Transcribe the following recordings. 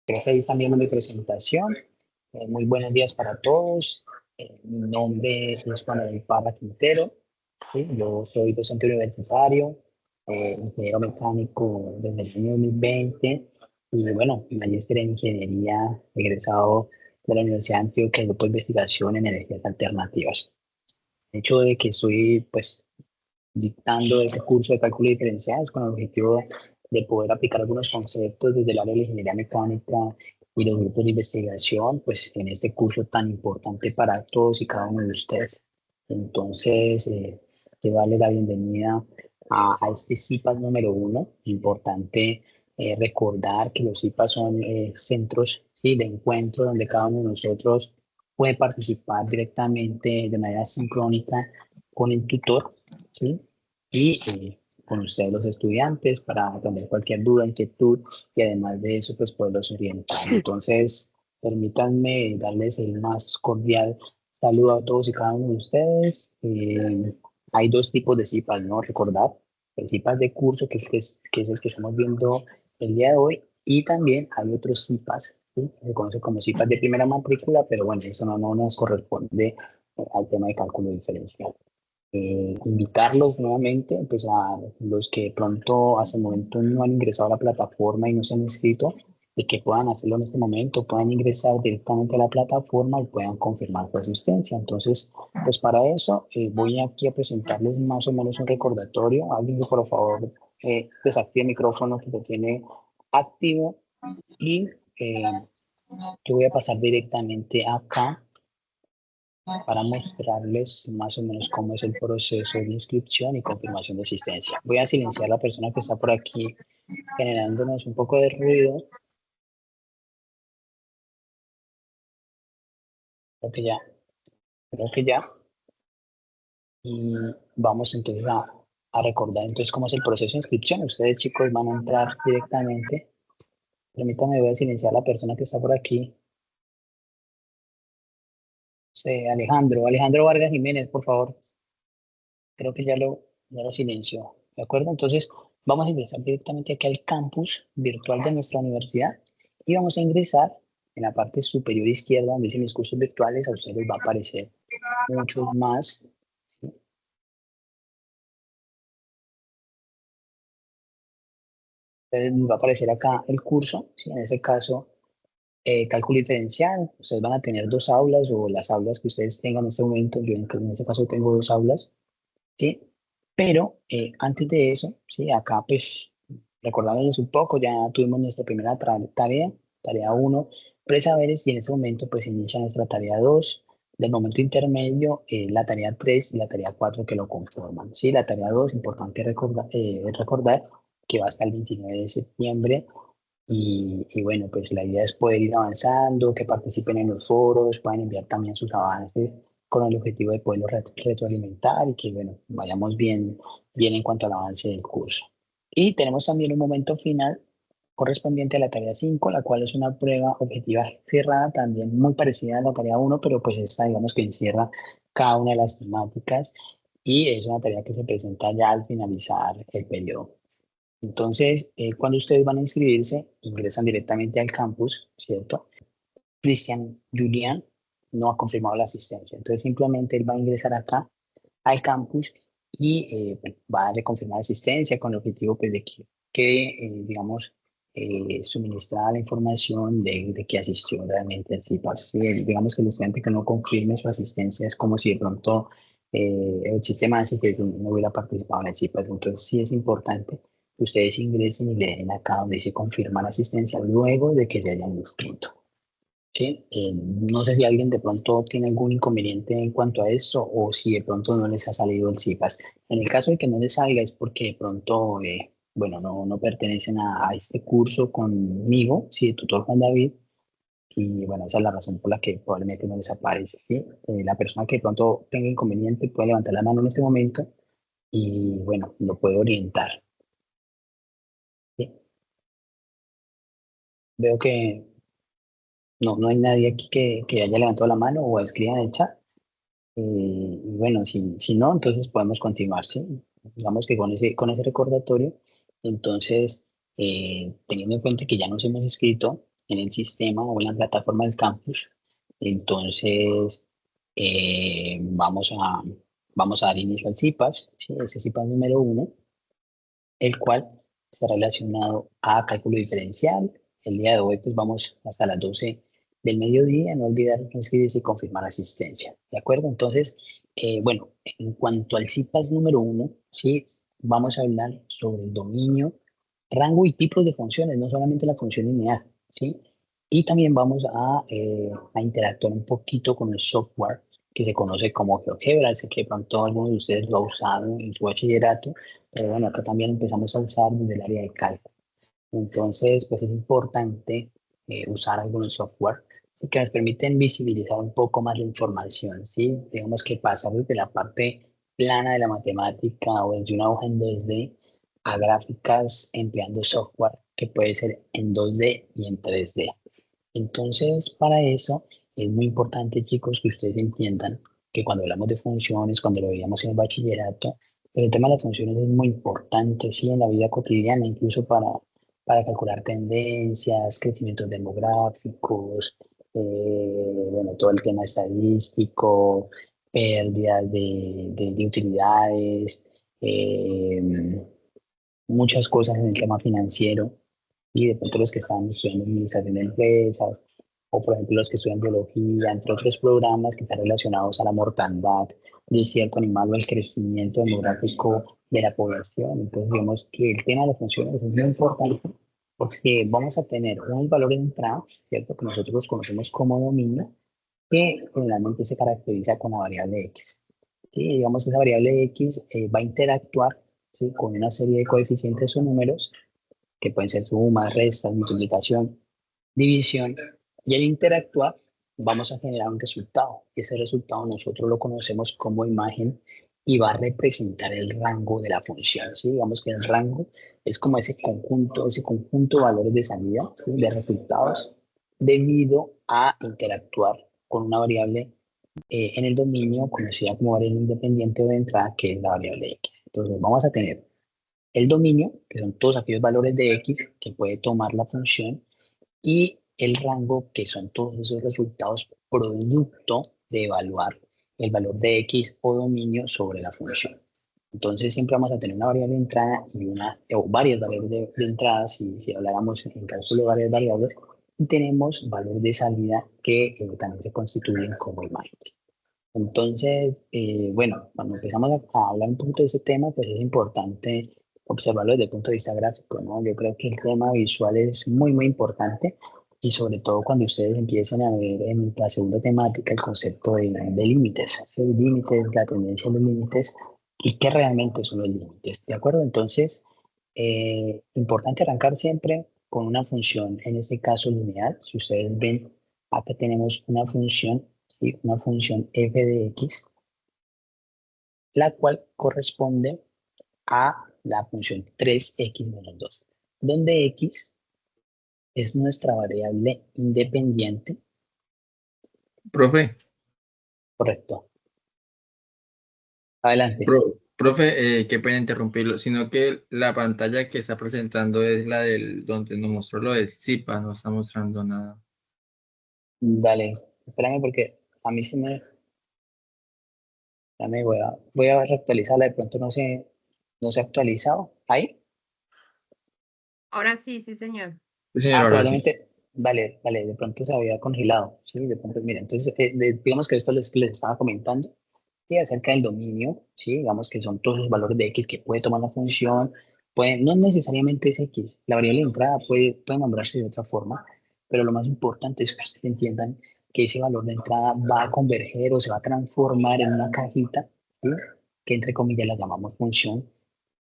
Creo que ahí también mi presentación. Muy buenos días para todos. Mi nombre es Juan Manuel Parra Quintero. Sí, yo soy docente universitario, ingeniero mecánico desde el año 2020 y bueno, magíster en ingeniería egresado de la Universidad de Antioquia, grupo de investigación en energías alternativas. El hecho de que estoy pues dictando ese curso de cálculo diferencial con el objetivo de poder aplicar algunos conceptos desde el área de la ingeniería mecánica y los grupos de investigación, pues en este curso tan importante para todos y cada uno de ustedes. Entonces, quiero darle la bienvenida a este CIPAS número uno. Importante recordar que los CIPAS son centros, ¿sí?, de encuentro donde cada uno de nosotros puede participar directamente de manera sincrónica con el tutor, ¿sí? Y con ustedes los estudiantes para atender cualquier duda, inquietud y además de eso, pues poderlos orientar. Entonces, permítanme darles el más cordial saludo a todos y cada uno de ustedes. Hay dos tipos de CIPAS, ¿no? Recordar, el CIPAS de curso, que es el que estamos viendo el día de hoy, y también hay otros CIPAS, ¿sí? Se conoce como CIPAS de primera matrícula, pero bueno, eso no nos corresponde al tema de cálculo diferencial. Invitarlos nuevamente, pues a los que de pronto hasta el momento no han ingresado a la plataforma y no se han inscrito, y que puedan hacerlo en este momento, puedan ingresar directamente a la plataforma y puedan confirmar su asistencia. Entonces, pues para eso voy aquí a presentarles más o menos un recordatorio. Alguien que por favor desactive el micrófono que lo tiene activo y yo voy a pasar directamente acá para mostrarles más o menos cómo es el proceso de inscripción y confirmación de asistencia. Voy a silenciar a la persona que está por aquí generándonos un poco de ruido. Creo que ya, creo que ya. Y vamos entonces a recordar entonces cómo es el proceso de inscripción. Ustedes chicos van a entrar directamente. Permítanme, voy a silenciar a la persona que está por aquí. Alejandro Vargas Jiménez, por favor. Creo que ya lo silenció. ¿De acuerdo? Entonces, vamos a ingresar directamente aquí al campus virtual de nuestra universidad y vamos a ingresar en la parte superior izquierda donde dice mis cursos virtuales. A ustedes les va a aparecer muchos más. Entonces, les va a aparecer acá el curso, ¿sí? En este caso, cálculo diferencial. Ustedes van a tener dos aulas o las aulas que ustedes tengan en este momento. Yo en este caso tengo dos aulas. ¿Sí? Pero antes de eso, ¿sí? Acá pues recordándoles un poco, ya tuvimos nuestra primera tarea uno, presaberes, y en este momento pues inicia nuestra tarea 2 del momento intermedio, la tarea 3 y la tarea 4 que lo conforman. ¿Sí? La tarea 2 importante recordar que va hasta el 29 de septiembre y bueno, pues la idea es poder ir avanzando, que participen en los foros, puedan enviar también sus avances con el objetivo de poderlos retroalimentar y que, bueno, vayamos bien en cuanto al avance del curso. Y tenemos también un momento final correspondiente a la tarea 5, la cual es una prueba objetiva cerrada, también muy parecida a la tarea uno, pero pues esta digamos que encierra cada una de las temáticas y es una tarea que se presenta ya al finalizar el periodo. Entonces, cuando ustedes van a inscribirse, ingresan directamente al campus, ¿cierto? Cristian Julián no ha confirmado la asistencia, entonces simplemente él va a ingresar acá al campus y bueno, va a darle confirmar asistencia con el objetivo pues, de que quede, digamos, suministrada la información de que asistió realmente al CIPAS. Sí, digamos que el estudiante que no confirme su asistencia es como si de pronto el sistema hace que no hubiera participado en el CIPAS. Entonces sí es importante que ustedes ingresen y le den acá donde dice confirmar asistencia luego de que se hayan inscrito. Sí, no sé si alguien de pronto tiene algún inconveniente en cuanto a esto o si de pronto no les ha salido el CIPAS. En el caso de que no les salga es porque de pronto, bueno, no pertenecen a este curso conmigo, sí, el tutor Juan David, y bueno, esa es la razón por la que probablemente no les aparece, ¿sí? La persona que de pronto tenga inconveniente puede levantar la mano en este momento y bueno, lo puede orientar, ¿sí? Veo que no hay nadie aquí que haya levantado la mano o escriba en el chat. Y bueno, si no, entonces podemos continuar, ¿sí? Digamos que con ese recordatorio, entonces, teniendo en cuenta que ya nos hemos inscrito, en el sistema o en la plataforma del campus. Entonces, vamos a dar inicio al CIPAS, ¿sí? Ese CIPAS número 1, el cual está relacionado a cálculo diferencial. El día de hoy pues vamos hasta las 12 del mediodía, no olvidar inscribirse y confirmar asistencia, ¿de acuerdo? Entonces, bueno, en cuanto al CIPAS número 1, ¿sí? Vamos a hablar sobre el dominio, rango y tipos de funciones, no solamente la función lineal, ¿sí? Y también vamos a interactuar un poquito con el software que se conoce como GeoGebra. Sé que de pronto algunos de ustedes lo han usado en su bachillerato, pero bueno, acá también empezamos a usar desde el área de cálculo. Entonces, pues es importante usar algunos software ¿sí? Que nos permiten visibilizar un poco más la información, ¿sí? Digamos que pasar desde la parte plana de la matemática o desde una hoja en 2D a gráficas empleando software que puede ser en 2D y en 3D. Entonces, para eso es muy importante, chicos, que ustedes entiendan que cuando hablamos de funciones, cuando lo veíamos en el bachillerato, pero el tema de las funciones es muy importante, sí, en la vida cotidiana, incluso para calcular tendencias, crecimientos demográficos, bueno, todo el tema estadístico, pérdidas de utilidades, muchas cosas en el tema financiero y de pronto los que están estudiando administración de empresas, o por ejemplo los que estudian biología, entre otros programas que están relacionados a la mortandad de cierto animal o el crecimiento demográfico de la población. Entonces, digamos que el tema de las funciones es muy importante porque vamos a tener un valor de entrada, ¿cierto? Que nosotros los conocemos como dominio, que generalmente se caracteriza con la variable x. ¿Sí? Digamos que esa variable x va a interactuar ¿sí? con una serie de coeficientes o números que pueden ser sumas, restas, multiplicación, división, y al interactuar vamos a generar un resultado. Y ese resultado nosotros lo conocemos como imagen y va a representar el rango de la función. ¿Sí? Digamos que el rango es como ese conjunto de valores de salida, ¿sí? De resultados, debido a interactuar con una variable en el dominio conocida como variable independiente o de entrada, que es la variable x. Entonces vamos a tener el dominio, que son todos aquellos valores de x que puede tomar la función, y el rango, que son todos esos resultados producto de evaluar el valor de x o dominio sobre la función. Entonces siempre vamos a tener una variable de entrada y o varias variables de entrada, si habláramos en cálculo de varias variables, y tenemos valores de salida que también se constituyen como imágenes. Entonces, bueno, cuando empezamos a hablar un poquito de ese tema, pues es importante observarlo desde el punto de vista gráfico, ¿no? Yo creo que el tema visual es muy, muy importante y sobre todo cuando ustedes empiezan a ver en la segunda temática el concepto de límites, los límites, la tendencia a los límites y qué realmente son los límites, ¿de acuerdo? Entonces, importante arrancar siempre con una función, en este caso lineal. Si ustedes ven, acá tenemos una función, ¿sí? Una función f de x, la cual corresponde a la función 3x menos 2, donde x es nuestra variable independiente, Profe, correcto. Adelante. profe, qué pena interrumpirlo, sino que la pantalla que está presentando es la del donde nos mostró lo de Zipa, no está mostrando nada. Dale, espérame porque a mí sí me voy a reactualizarla, de pronto no se ha actualizado. ¿Ahí? Ahora sí, sí, señor. Sí, señor, Ah, ahora sí. probablemente, vale, de pronto se había congelado, sí, de pronto, mira, entonces, digamos que esto les estaba comentando, sí, acerca del dominio, sí, digamos que son todos los valores de x que puede tomar la función, no necesariamente es x, la variable de entrada puede nombrarse de otra forma, pero lo más importante es que ustedes entiendan que ese valor de entrada va a converger o se va a transformar en una cajita, ¿sí? Que entre comillas la llamamos función,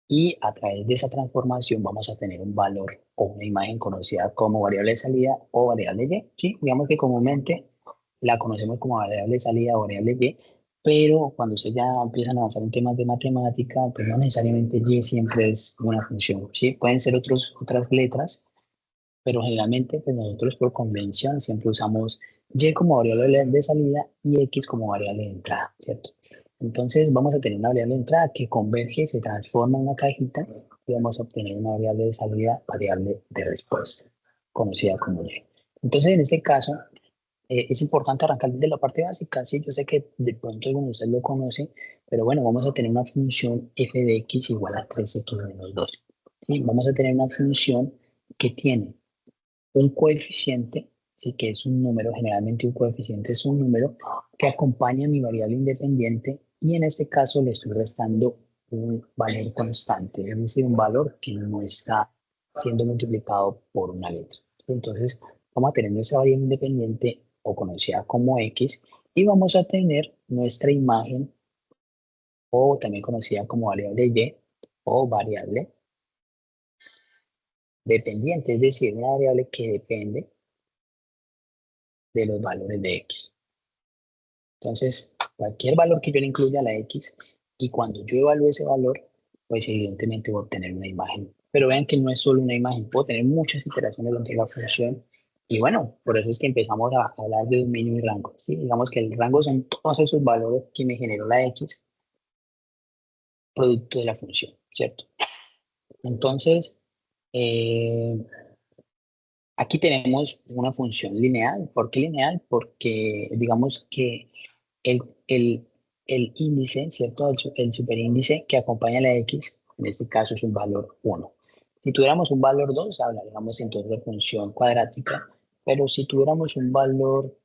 y a través de esa transformación vamos a tener un valor o una imagen conocida como variable de salida o variable y. Sí, digamos que comúnmente la conocemos como variable de salida o variable y, pero cuando ustedes ya empiezan a avanzar en temas de matemática, pues no necesariamente y siempre es una función. Sí, pueden ser otras letras, pero generalmente pues nosotros por convención siempre usamos y como variable de salida y x como variable de entrada, ¿cierto? Entonces vamos a tener una variable de entrada que converge, se transforma en una cajita y vamos a obtener una variable de salida, variable de respuesta, conocida como y. Entonces, en este caso, es importante arrancar desde la parte básica. Sí, yo sé que de pronto algunos de ustedes lo conocen, pero bueno, vamos a tener una función f de x igual a 3x menos 2. ¿Sí? Vamos a tener una función que tiene un coeficiente, ¿sí? Que es un número, generalmente un coeficiente es un número que acompaña a mi variable independiente y en este caso le estoy restando un valor constante, es decir, un valor que no está siendo multiplicado por una letra. Entonces, vamos a tener nuestra variable independiente o conocida como x y vamos a tener nuestra imagen o también conocida como variable y o variable dependiente, es decir, una variable que depende de los valores de x. Entonces, cualquier valor que yo le incluya a la x y cuando yo evalúe ese valor, pues evidentemente voy a obtener una imagen. Pero vean que no es solo una imagen, puedo tener muchas iteraciones dentro de la función. Y bueno, por eso es que empezamos a hablar de dominio y rango. ¿Sí? Digamos que el rango son todos esos valores que me generó la x producto de la función, ¿cierto? Entonces, eh, aquí tenemos una función lineal. ¿Por qué lineal? Porque digamos que el, el, el índice, ¿cierto? El superíndice que acompaña a la x, en este caso es un valor 1. Si tuviéramos un valor 2, hablaríamos entonces de función cuadrática, pero si tuviéramos un valor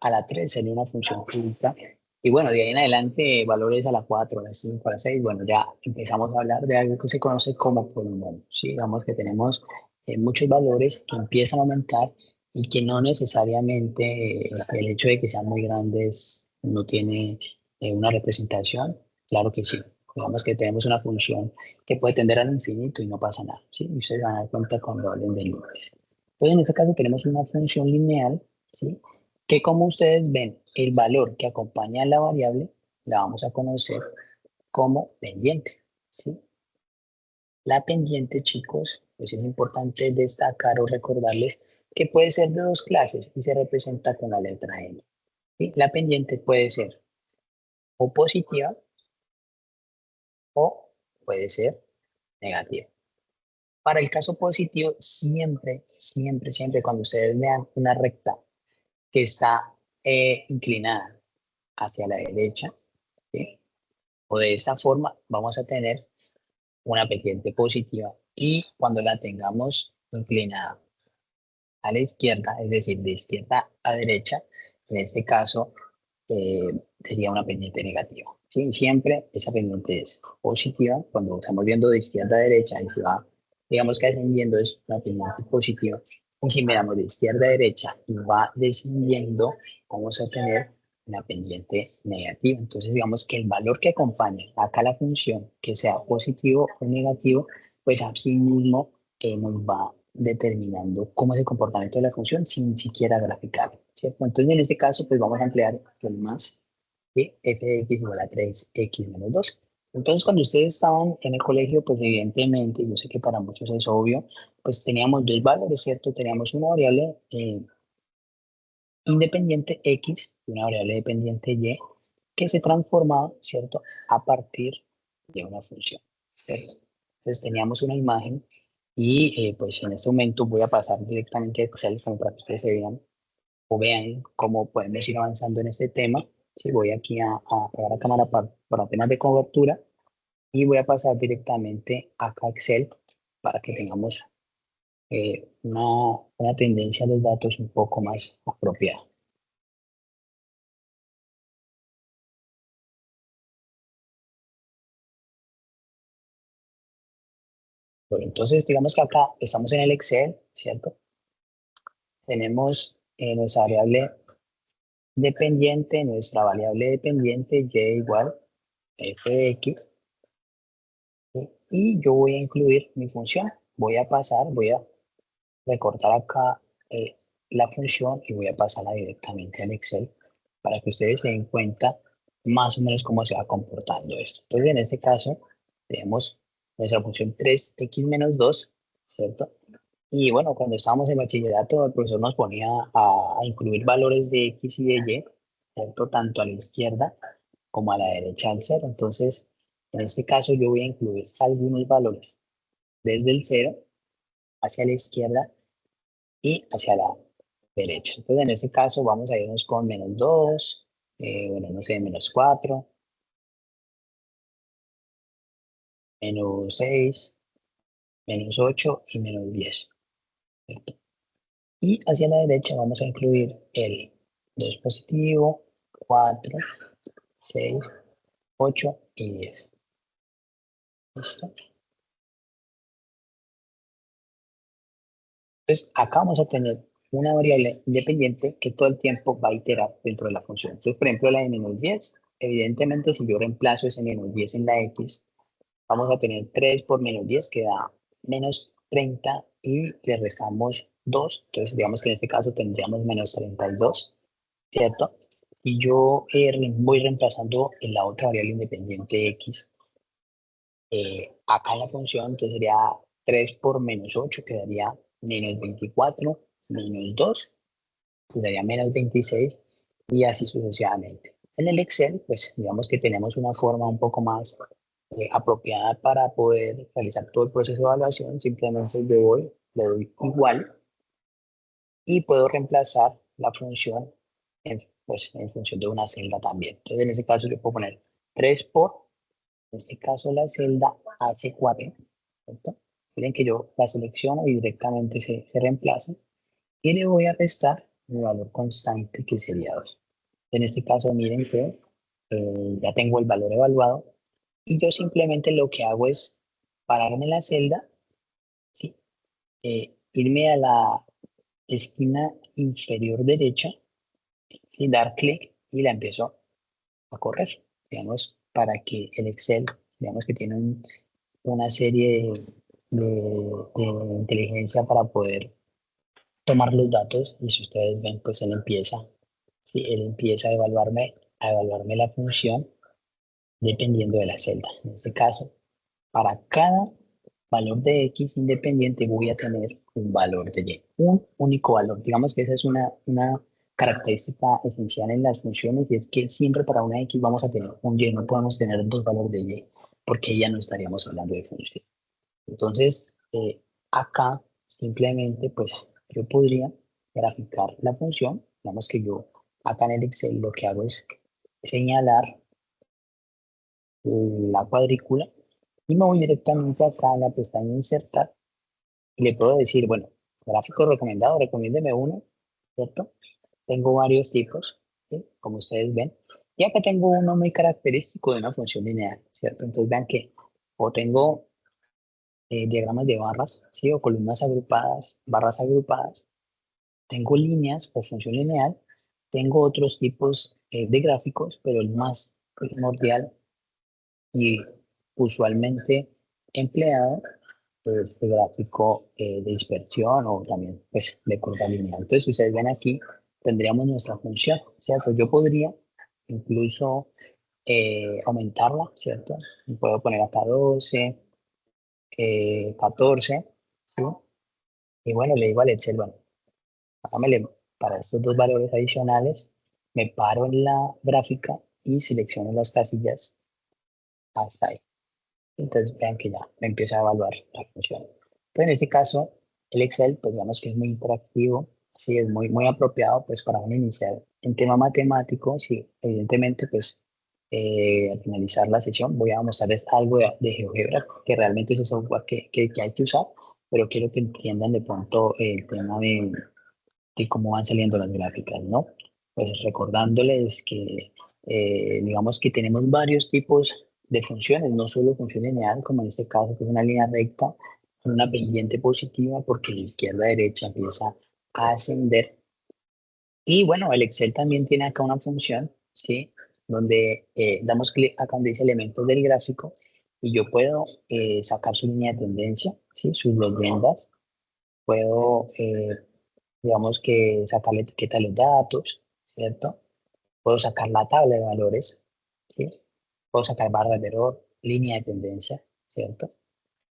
a la 3, sería una función cúbica. Y bueno, de ahí en adelante, valores a la 4, a la 5, a la 6, bueno, ya empezamos a hablar de algo que se conoce como polinomio. ¿Sí? Digamos que tenemos muchos valores que empiezan a aumentar y que no necesariamente el hecho de que sean muy grandes no tiene una representación. Claro que sí. Digamos que tenemos una función que puede tender al infinito y no pasa nada. ¿Sí? Y ustedes van a dar cuenta cuando hablen de límites. Entonces, en este caso tenemos una función lineal, ¿sí? Que como ustedes ven, el valor que acompaña a la variable la vamos a conocer como pendiente. ¿Sí? La pendiente, chicos, pues es importante destacar o recordarles que puede ser de dos clases y se representa con la letra N. ¿Sí? La pendiente puede ser o positiva o puede ser negativa. Para el caso positivo, siempre, cuando ustedes vean una recta que está inclinada hacia la derecha, ¿sí? O de esta forma, vamos a tener una pendiente positiva y cuando la tengamos inclinada a la izquierda, es decir, de izquierda a derecha, en este caso sería una pendiente negativa. ¿Sí? Siempre esa pendiente es positiva, cuando estamos viendo de izquierda a derecha y se va, digamos que ascendiendo es una pendiente positiva, y si miramos de izquierda a derecha y va descendiendo, vamos a tener una pendiente negativa. Entonces, digamos que el valor que acompaña acá la función, que sea positivo o negativo, pues así mismo nos va determinando cómo es el comportamiento de la función sin siquiera graficarlo, ¿cierto? Entonces, en este caso, pues vamos a emplear el más de f de x igual a 3x menos 2. Entonces, cuando ustedes estaban en el colegio, pues evidentemente, yo sé que para muchos es obvio, pues teníamos dos valores, ¿cierto? Teníamos una variable independiente x y una variable dependiente y que se transformaba, ¿cierto? A partir de una función, ¿cierto? Entonces teníamos una imagen y pues en este momento voy a pasar directamente a Excel como para que ustedes se vean o vean cómo podemos ir avanzando en este tema. Sí, voy aquí a apagar la cámara para temas de cobertura y voy a pasar directamente acá a Excel para que tengamos una tendencia a los datos un poco más apropiada. Bueno, entonces digamos que acá estamos en el Excel, ¿cierto? Tenemos nuestra variable dependiente, nuestra variable dependiente y igual f de x, ¿sí? Y yo voy a incluir mi función. Voy a recortar acá la función y voy a pasarla directamente al Excel para que ustedes se den cuenta más o menos cómo se va comportando esto. Entonces, en este caso, tenemos nuestra función 3x menos 2, ¿cierto? Y bueno, cuando estábamos en bachillerato, el profesor nos ponía a incluir valores de x y de y, ¿cierto? Tanto a la izquierda como a la derecha del cero. Entonces, en este caso, yo voy a incluir algunos valores desde el cero hacia la izquierda y hacia la derecha. Entonces, en este caso, vamos a irnos con -2, bueno, no sé, -4, -6, -8 y -10. ¿Cierto? Y hacia la derecha vamos a incluir el 2 positivo, 4, 6, 8 y 10. ¿Listo? Entonces, acá vamos a tener una variable independiente que todo el tiempo va a iterar dentro de la función. Entonces, por ejemplo, la de -10, evidentemente, si yo reemplazo ese -10 en la x, vamos a tener 3 por -10, que da -30, y le restamos 2. Entonces, digamos que en este caso tendríamos -32, ¿cierto? Y yo voy reemplazando en la otra variable independiente x. Acá en la función, entonces sería 3 por -8, quedaría -24, -2, quedaría -26, y así sucesivamente. En el Excel, pues digamos que tenemos una forma un poco más apropiada para poder realizar todo el proceso de evaluación. Simplemente yo voy, le doy igual y puedo reemplazar la función pues, en función de una celda también. Entonces, en este caso, yo puedo poner 3 por, en este caso, la celda H4, ¿cierto? Miren que yo la selecciono y directamente se reemplaza, y le voy a restar mi valor constante, que sería 2. En este caso, miren que ya tengo el valor evaluado, y yo simplemente lo que hago es pararme en la celda, ¿sí? Irme a la esquina inferior derecha y dar clic, y la empiezo a correr, digamos, para que el Excel, digamos que tiene una serie de inteligencia para poder tomar los datos, y si ustedes ven, pues él empieza a evaluarme la función dependiendo de la celda. En este caso, para cada valor de X independiente voy a tener un valor de Y, un único valor. Digamos que esa es una característica esencial en las funciones, y es que siempre para una X vamos a tener un Y, no podemos tener dos valores de Y, porque ya no estaríamos hablando de función. Entonces, acá simplemente, pues yo podría graficar la función. Digamos que yo acá en el Excel lo que hago es señalar la cuadrícula, y me voy directamente acá a la pestaña insertar, y le puedo decir, bueno, gráfico recomendado, recomiéndeme uno, ¿cierto? Tengo varios tipos, ¿sí? Como ustedes ven. Y acá tengo uno muy característico de una función lineal, ¿cierto? Entonces vean que o tengo diagramas de barras, ¿sí? O columnas agrupadas, barras agrupadas. Tengo líneas o función lineal. Tengo otros tipos de gráficos, pero el más primordial y usualmente empleado es el gráfico de dispersión, o también pues de curva lineal. Entonces, si ustedes ven aquí, tendríamos nuestra función, ¿cierto? Yo podría incluso aumentarla, ¿cierto? Puedo poner acá 12, 14, ¿sí? Y bueno, le digo al Excel, bueno, hágamele para estos dos valores adicionales, me paro en la gráfica y selecciono las casillas hasta ahí. Entonces vean que ya me empieza a evaluar la función. Entonces, en este caso, el Excel, pues digamos que es muy interactivo, sí, es muy apropiado pues para uno iniciar en tema matemático. Sí, evidentemente, pues al finalizar la sesión voy a mostrarles algo de GeoGebra, que realmente es el software que hay que usar, pero quiero que entiendan de pronto el tema de cómo van saliendo las gráficas, ¿no? Pues recordándoles que, digamos que tenemos varios tipos de funciones, no solo función lineal, como en este caso, que es una línea recta con una pendiente positiva, porque la izquierda a derecha empieza a ascender. Y bueno, el Excel también tiene acá una función, ¿sí? Donde damos clic acá donde dice elementos del gráfico, y yo puedo sacar su línea de tendencia, ¿sí? Sus leyendas. Puedo digamos que sacar la etiqueta de los datos, ¿cierto? Puedo sacar la tabla de valores, ¿sí? Puedo sacar barras de error, línea de tendencia, ¿cierto?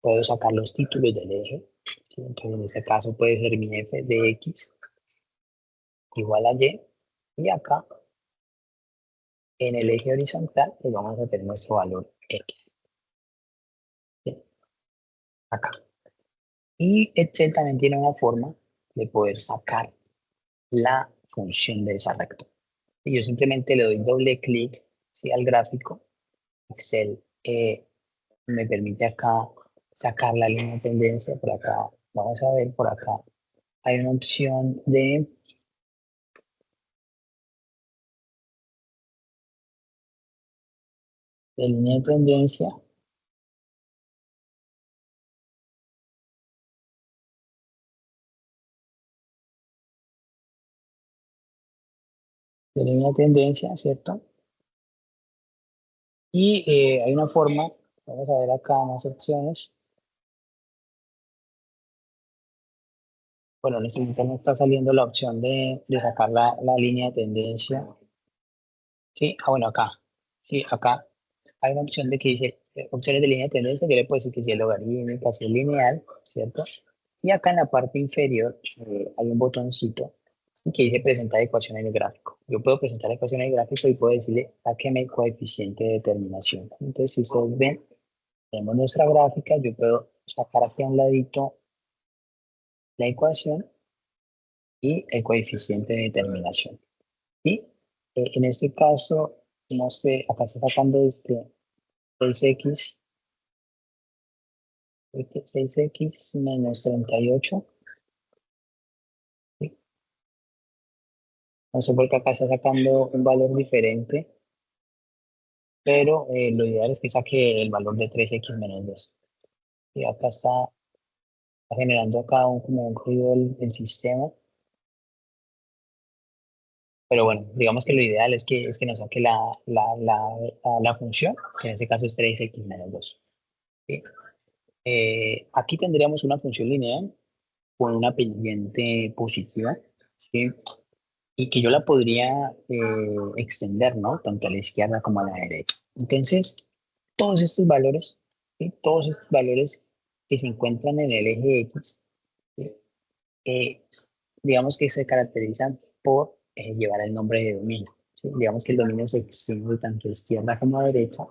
Puedo sacar los títulos del eje, ¿sí? Entonces, en este caso puede ser mi f de x igual a y, y acá en el eje horizontal pues vamos a tener nuestro valor x, ¿sí? Acá. Y Excel también tiene una forma de poder sacar la función de esa recta. Y yo simplemente le doy doble clic, ¿sí?, al gráfico. Excel me permite acá sacar la línea de tendencia. Por acá, vamos a ver, por acá hay una opción de línea de tendencia. De línea de tendencia, ¿cierto? Y hay una forma, vamos a ver acá más opciones. Bueno, en este momento no está saliendo la opción de sacar la línea de tendencia. Sí, bueno, acá. Sí, acá hay una opción de que dice opciones de línea de tendencia, que le puede decir que si es logarítmica, si es lineal, ¿cierto? Y acá en la parte inferior hay un botoncito que dice presentar ecuación en el gráfico. Yo puedo presentar la ecuación en el gráfico y puedo decirle sáqueme el coeficiente de determinación. Entonces, si ustedes ven, tenemos nuestra gráfica, yo puedo sacar aquí a un ladito la ecuación y el coeficiente de determinación. Y en este caso, no sé, acá está sacando 6x, 6x menos 38. ¿Sí? No sé por qué acá está sacando un valor diferente, pero lo ideal es que saque el valor de 3x menos 2. Y acá está generando acá como un ruido el sistema. Pero bueno, digamos que lo ideal es que nos saque la función, que en este caso es 3x menos 2. ¿Sí? Aquí tendríamos una función lineal con una pendiente positiva, ¿sí? Y que yo la podría extender, ¿no? Tanto a la izquierda como a la derecha. Entonces, todos estos valores, ¿sí?, todos estos valores que se encuentran en el eje X, ¿sí?, eh, digamos que se caracterizan por llevar el nombre de dominio, ¿sí? Digamos que el dominio se extiende tanto a izquierda como a derecha.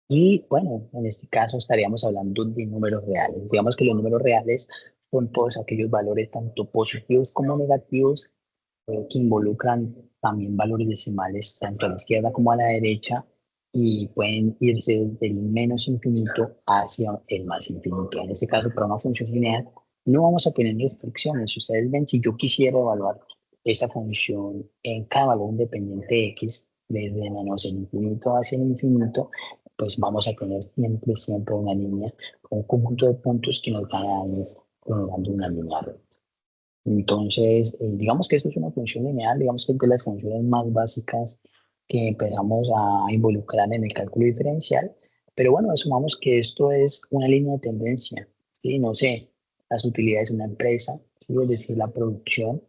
Y bueno, en este caso estaríamos hablando de números reales. Digamos que los números reales son todos aquellos valores tanto positivos como negativos que involucran también valores decimales tanto a la izquierda como a la derecha y pueden irse desde el menos infinito hacia el más infinito. En este caso, para una función lineal, no vamos a tener restricciones. Si ustedes ven, si yo quisiera evaluar esta función en cada valor independiente x, desde menos el infinito hacia el infinito, pues vamos a tener siempre una línea, un conjunto de puntos que nos van a ir generando una línea recta. Entonces, digamos que esto es una función lineal, digamos que es de las funciones más básicas que empezamos a involucrar en el cálculo diferencial, pero bueno, asumamos que esto es una línea de tendencia, ¿sí? No sé, las utilidades de una empresa, ¿sí?, es decir, la producción,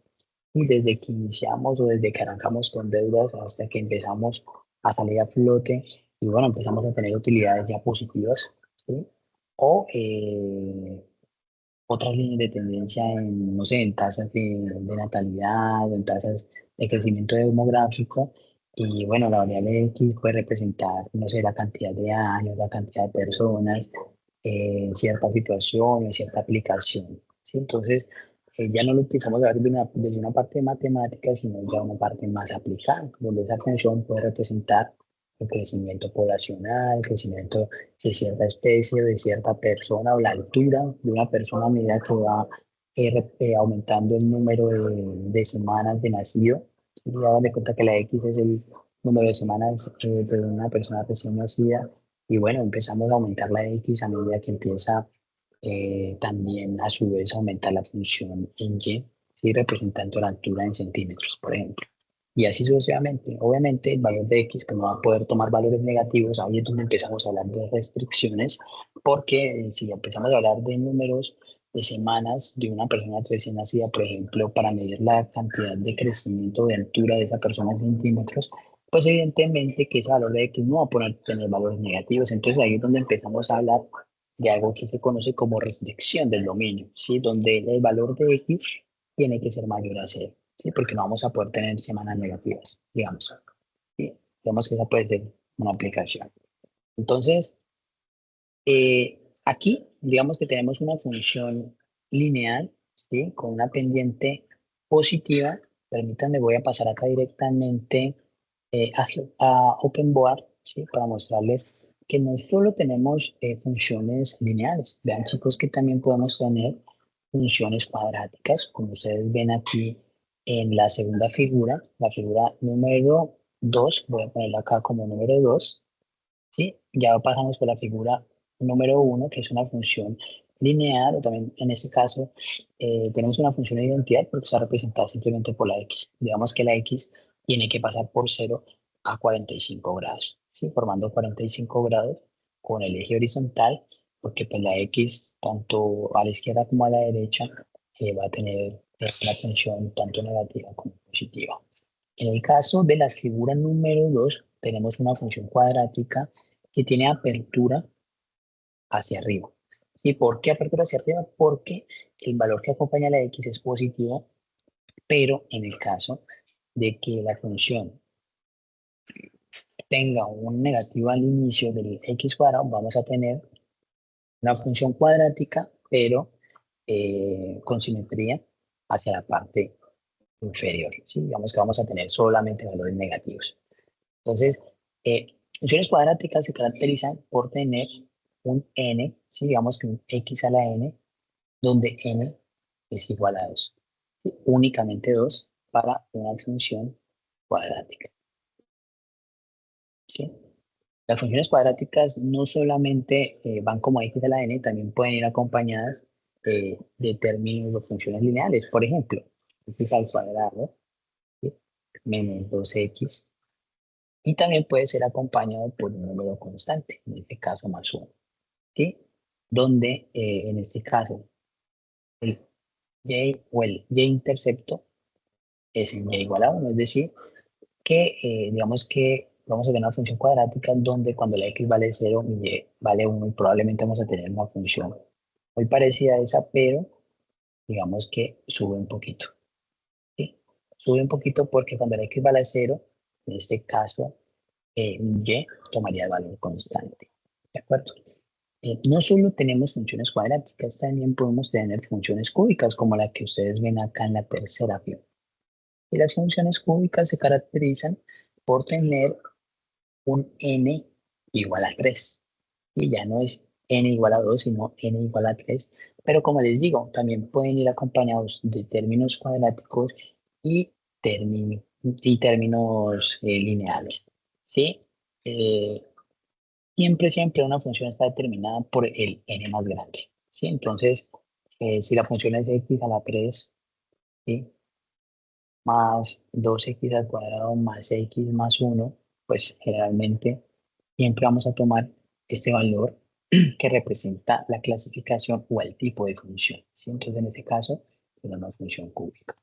y desde que iniciamos o desde que arrancamos con deudas hasta que empezamos a salir a flote y bueno, empezamos a tener utilidades ya positivas, ¿sí? O otras líneas de tendencia en, no sé, en tasas de natalidad o en tasas de crecimiento demográfico. Y bueno, la variable X puede representar, no sé, la cantidad de años, la cantidad de personas, cierta situación, cierta aplicación, ¿sí? Entonces, ya no lo utilizamos a ver desde una parte de matemáticas, sino ya una parte más aplicada, donde esa función puede representar el crecimiento poblacional, el crecimiento de cierta especie, de cierta persona, o la altura de una persona a medida que va aumentando el número de semanas de nacido. Y hagan de cuenta que la X es el número de semanas de una persona recién nacida. Y bueno, empezamos a aumentar la X a medida que empieza también a su vez a aumentar la función en Y, ¿sí?, representando la altura en centímetros, por ejemplo. Y así sucesivamente. Obviamente, el valor de X pues, no va a poder tomar valores negativos. Ahí es donde empezamos a hablar de restricciones, porque si empezamos a hablar de números de semanas de una persona recién nacida, por ejemplo, para medir la cantidad de crecimiento de altura de esa persona en centímetros, pues evidentemente que ese valor de X no va a poder tener valores negativos. Entonces ahí es donde empezamos a hablar de algo que se conoce como restricción del dominio, ¿sí?, donde el valor de X tiene que ser mayor a cero. ¿Sí? Porque no vamos a poder tener semanas negativas, digamos. ¿Sí? Digamos que esa puede ser una aplicación. Entonces, aquí, digamos que tenemos una función lineal, ¿sí?, con una pendiente positiva, permítanme, voy a pasar acá directamente a OpenBoard, ¿sí? Para mostrarles que no solo tenemos funciones lineales. Vean, chicos, que también podemos tener funciones cuadráticas, como ustedes ven aquí en la segunda figura, la figura número 2, voy a ponerla acá como número 2, ¿sí? Ya pasamos por la figura número 1, que es una función lineal, o también en este caso tenemos una función de identidad porque está representada simplemente por la x. Digamos que la x tiene que pasar por 0 a 45 grados, ¿sí? Formando 45 grados con el eje horizontal, porque pues la x, tanto a la izquierda como a la derecha, va a tener una función tanto negativa como positiva. En el caso de la figura número 2, tenemos una función cuadrática que tiene apertura hacia arriba. ¿Y por qué apertura hacia arriba? Porque el valor que acompaña a la x es positivo, pero en el caso de que la función tenga un negativo al inicio del x cuadrado, vamos a tener una función cuadrática, pero con simetría hacia la parte inferior. ¿Sí? Digamos que vamos a tener solamente valores negativos. Entonces, funciones cuadráticas se caracterizan por tener un n, ¿sí? Digamos que un x a la n, donde n es igual a 2. ¿Sí? Únicamente 2 para una función cuadrática. ¿Sí? Las funciones cuadráticas no solamente van como x a la n, también pueden ir acompañadas de términos de funciones lineales. Por ejemplo, x al cuadrado, ¿sí? Menos 2x. Y también puede ser acompañado por un número constante, en este caso más 1, ¿sí? Donde en este caso el y o el y-intercepto es en y igual a 1, es decir, que digamos que vamos a tener una función cuadrática donde cuando la x vale 0, mi y vale 1 y probablemente vamos a tener una función muy parecida a esa, pero digamos que sube un poquito, ¿sí? Sube un poquito porque cuando la x vale 0, en este caso, y tomaría el valor constante, ¿de acuerdo? No solo tenemos funciones cuadráticas, también podemos tener funciones cúbicas, como la que ustedes ven acá en la tercera figura. Y las funciones cúbicas se caracterizan por tener un n igual a 3. Y ya no es n igual a 2, sino n igual a 3. Pero como les digo, también pueden ir acompañados de términos cuadráticos y, términos lineales. ¿Sí? Eh, siempre una función está determinada por el n más grande. ¿Sí? Entonces, si la función es x a la 3, ¿sí? Más 2x al cuadrado más x más 1, pues generalmente siempre vamos a tomar este valor que representa la clasificación o el tipo de función, ¿sí? Entonces, en este caso, es una función cúbica.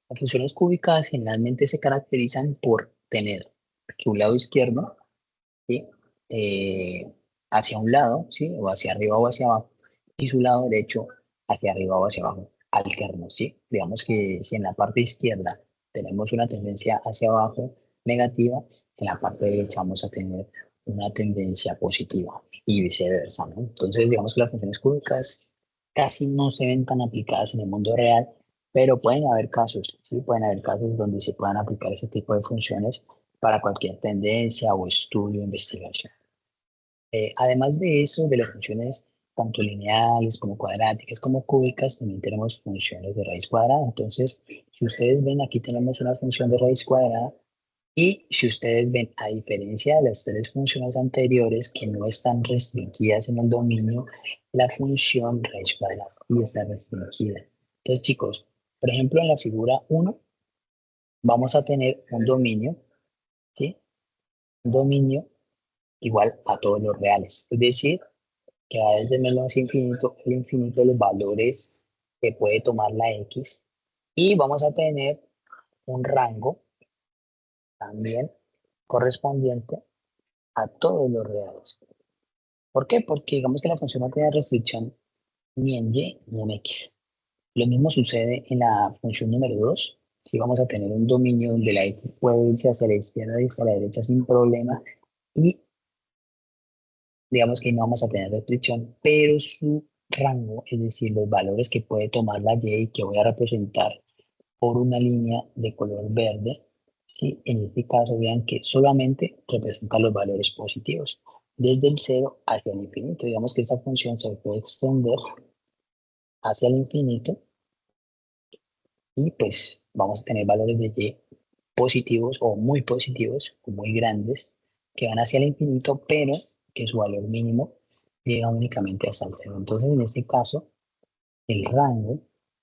Las funciones cúbicas generalmente se caracterizan por tener su lado izquierdo, ¿sí? Hacia un lado, ¿sí? O hacia arriba o hacia abajo, y su lado derecho hacia arriba o hacia abajo, alterno, ¿sí? Digamos que si en la parte izquierda tenemos una tendencia hacia abajo negativa, en la parte derecha vamos a tener una tendencia positiva y viceversa, ¿no? Entonces, digamos que las funciones cúbicas casi no se ven tan aplicadas en el mundo real, pero pueden haber casos, ¿sí? Pueden haber casos donde se puedan aplicar este tipo de funciones para cualquier tendencia o estudio o investigación. Además de eso, de las funciones tanto lineales como cuadráticas como cúbicas, también tenemos funciones de raíz cuadrada. Entonces, si ustedes ven, aquí tenemos una función de raíz cuadrada y si ustedes ven, a diferencia de las tres funciones anteriores que no están restringidas en el dominio, la función raíz cuadrada sí está restringida. Entonces, chicos, por ejemplo, en la figura 1 vamos a tener un dominio, ¿sí? Un dominio igual a todos los reales. Es decir, que va desde menos hacia infinito, el infinito de los valores que puede tomar la X. Y vamos a tener un rango también correspondiente a todos los reales. ¿Por qué? Porque digamos que la función no tiene restricción ni en Y ni en X. Lo mismo sucede en la función número 2. Si vamos a tener un dominio donde la X puede irse hacia la izquierda y hacia la derecha sin problema y digamos que no vamos a tener restricción, pero su rango, es decir, los valores que puede tomar la y que voy a representar por una línea de color verde, ¿sí? En este caso vean que solamente representa los valores positivos, desde el 0 hacia el infinito. Digamos que esta función se puede extender hacia el infinito y pues vamos a tener valores de y positivos o muy grandes, que van hacia el infinito, pero que su valor mínimo llega únicamente hasta el 0. Entonces, en este caso, el rango,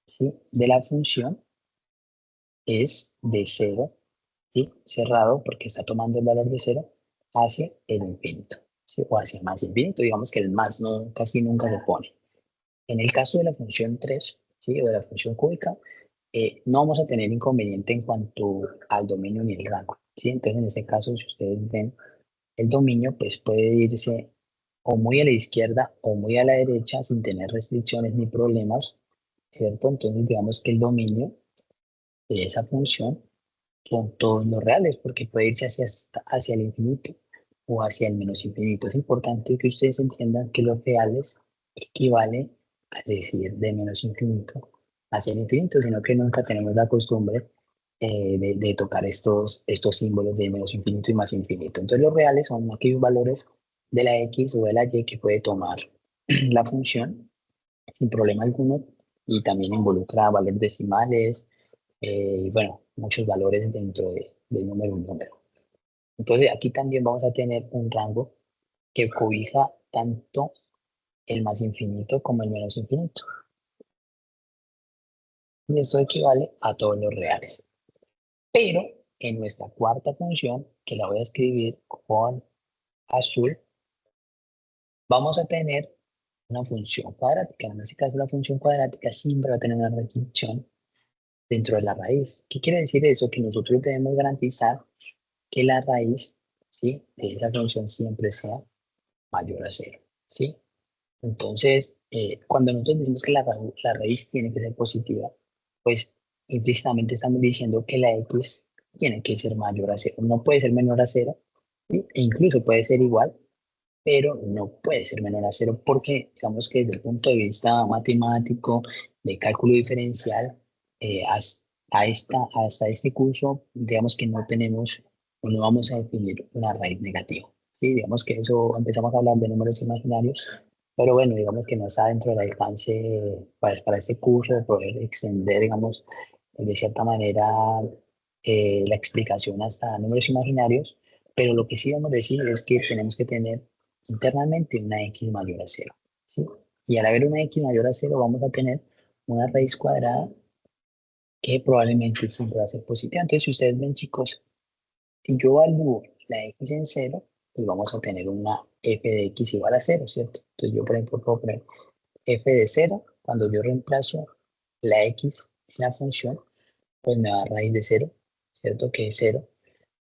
¿sí?, de la función es de 0, ¿sí?, cerrado, porque está tomando el valor de 0 hacia el infinito, ¿sí?, o hacia más infinito. Digamos que el más no, casi nunca se pone. En el caso de la función 3, ¿sí?, o de la función cúbica, no vamos a tener inconveniente en cuanto al dominio ni el rango, ¿sí? Entonces, en este caso, si ustedes ven, el dominio pues puede irse o muy a la izquierda o muy a la derecha sin tener restricciones ni problemas, ¿cierto? Entonces, digamos que el dominio de esa función son todos los reales, porque puede irse hacia el infinito o hacia el menos infinito. Es importante que ustedes entiendan que los reales equivalen a decir de menos infinito hacia el infinito, sino que nunca tenemos la costumbre de tocar estos símbolos de menos infinito y más infinito. Entonces los reales son aquellos valores de la x o de la y que puede tomar la función sin problema alguno, y también involucra valores decimales, y bueno, muchos valores dentro del número un número. Entonces aquí también vamos a tener un rango que cobija tanto el más infinito como el menos infinito. Y esto equivale a todos los reales. Pero en nuestra cuarta función, que la voy a escribir con azul, vamos a tener una función cuadrática. En este caso, la función cuadrática siempre va a tener una restricción dentro de la raíz. ¿Qué quiere decir eso? Que nosotros debemos garantizar que la raíz, ¿sí?, de esa función siempre sea mayor a 0, ¿sí? Entonces, cuando nosotros decimos que la raíz tiene que ser positiva, pues implícitamente estamos diciendo que la x tiene que ser mayor a 0. No puede ser menor a 0, ¿sí?, e incluso puede ser igual, pero no puede ser menor a 0 porque digamos que desde el punto de vista matemático, de cálculo diferencial, hasta este curso, digamos que no tenemos o no vamos a definir una raíz negativa. ¿Sí? Digamos que eso empezamos a hablar de números imaginarios, pero bueno, digamos que no está dentro del alcance para este curso de poder extender, digamos, de cierta manera la explicación hasta números imaginarios, pero lo que sí vamos a decir es que tenemos que tener internamente una x mayor a 0, ¿sí? Y al haber una x mayor a 0 vamos a tener una raíz cuadrada que probablemente siempre va a ser positiva. Entonces, si ustedes ven, chicos, si yo evalúo la x en 0, pues vamos a tener una f de x igual a 0, ¿cierto? Entonces yo, por ejemplo, puedo poner f de 0, cuando yo reemplazo la x en la función, pues me da raíz de 0, ¿cierto? Que es 0.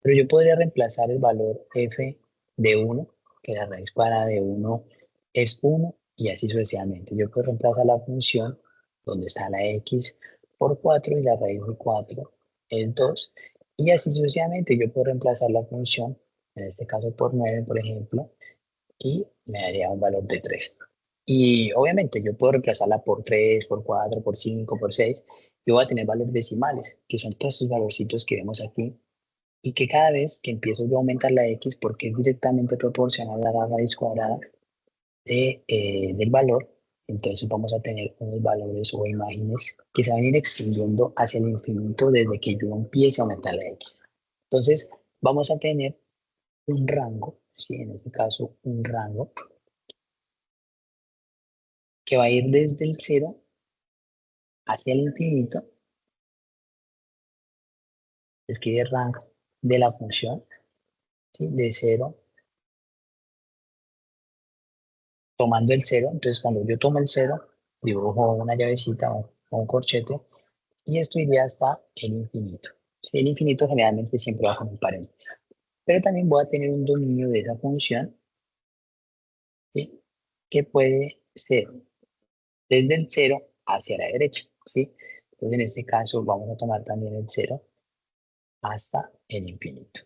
Pero yo podría reemplazar el valor f de 1, que la raíz cuadrada de 1 es 1, y así sucesivamente. Yo puedo reemplazar la función donde está la x por 4 y la raíz de 4 es 2. Y así sucesivamente yo puedo reemplazar la función, en este caso por 9, por ejemplo, y me daría un valor de 3. Y obviamente yo puedo reemplazarla por 3, por 4, por 5, por 6. Yo voy a tener valores decimales, que son todos estos valorcitos que vemos aquí, y que cada vez que empiezo yo a aumentar la x, porque es directamente proporcional a la raíz cuadrada del valor, entonces vamos a tener unos valores o imágenes que se van a ir extendiendo hacia el infinito desde que yo empiece a aumentar la x. Entonces vamos a tener un rango, ¿sí?, en este caso un rango que va a ir desde el 0 hacia el infinito. Escribe rango de la función, ¿sí?, de 0, tomando el 0. Entonces, cuando yo tomo el 0, dibujo una llavecita o un corchete, y esto iría hasta el infinito. ¿Sí? El infinito generalmente siempre va con un paréntesis. Pero también voy a tener un dominio de esa función, ¿sí?, que puede ser desde el 0 hacia la derecha, ¿sí? Entonces, en este caso, vamos a tomar también el 0 hasta el infinito.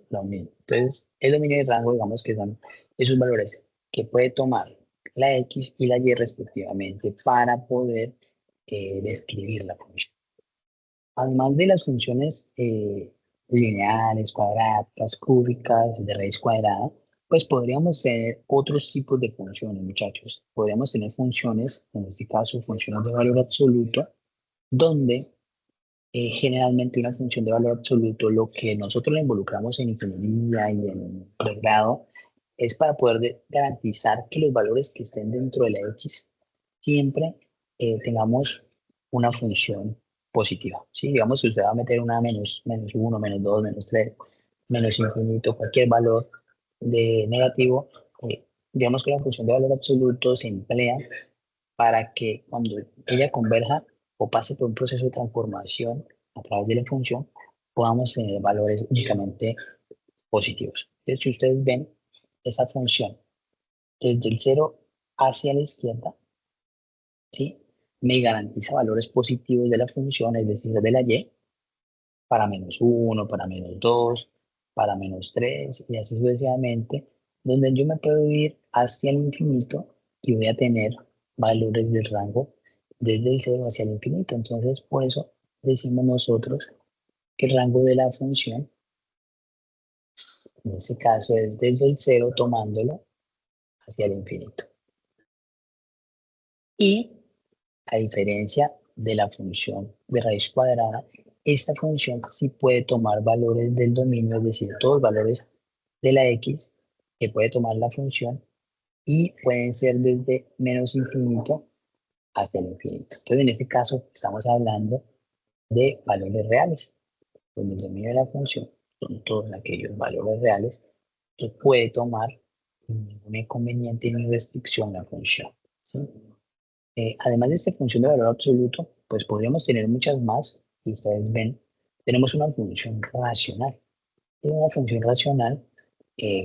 Lo mismo. Entonces, el dominio de rango, digamos que son esos valores que puede tomar la X y la Y respectivamente para poder describir la función. Además de las funciones lineales, cuadradas, cúbicas, de raíz cuadrada, pues podríamos tener otros tipos de funciones, muchachos. Podríamos tener funciones, en este caso funciones de valor absoluto, donde generalmente una función de valor absoluto, lo que nosotros le involucramos en ingeniería y en pregrado, es para poder garantizar que los valores que estén dentro de la X siempre tengamos una función positiva. ¿Sí? Digamos que usted va a meter una menos 1, menos 2, menos 3, menos infinito, cualquier valor de negativo, digamos que la función de valor absoluto se emplea para que cuando ella converja o pase por un proceso de transformación a través de la función, podamos tener valores únicamente positivos. Entonces, si ustedes ven esa función desde el 0 hacia la izquierda, ¿sí? Me garantiza valores positivos de la función, es decir, de la y, para menos 1, para menos 2, para menos 3, y así sucesivamente, donde yo me puedo ir hacia el infinito y voy a tener valores del rango desde el 0 hacia el infinito. Entonces, por eso decimos nosotros que el rango de la función, en este caso, es desde el 0 tomándolo hacia el infinito. Y a diferencia de la función de raíz cuadrada, esta función sí puede tomar valores del dominio, es decir, todos los valores de la X que puede tomar la función y pueden ser desde menos infinito hasta el infinito. Entonces, en este caso, estamos hablando de valores reales, donde el dominio de la función son todos aquellos valores reales que puede tomar sin ningún inconveniente ni restricción la función. ¿Sí? Además de esta función de valor absoluto, pues podríamos tener muchas más. Si ustedes ven, tenemos una función racional. Y una función racional,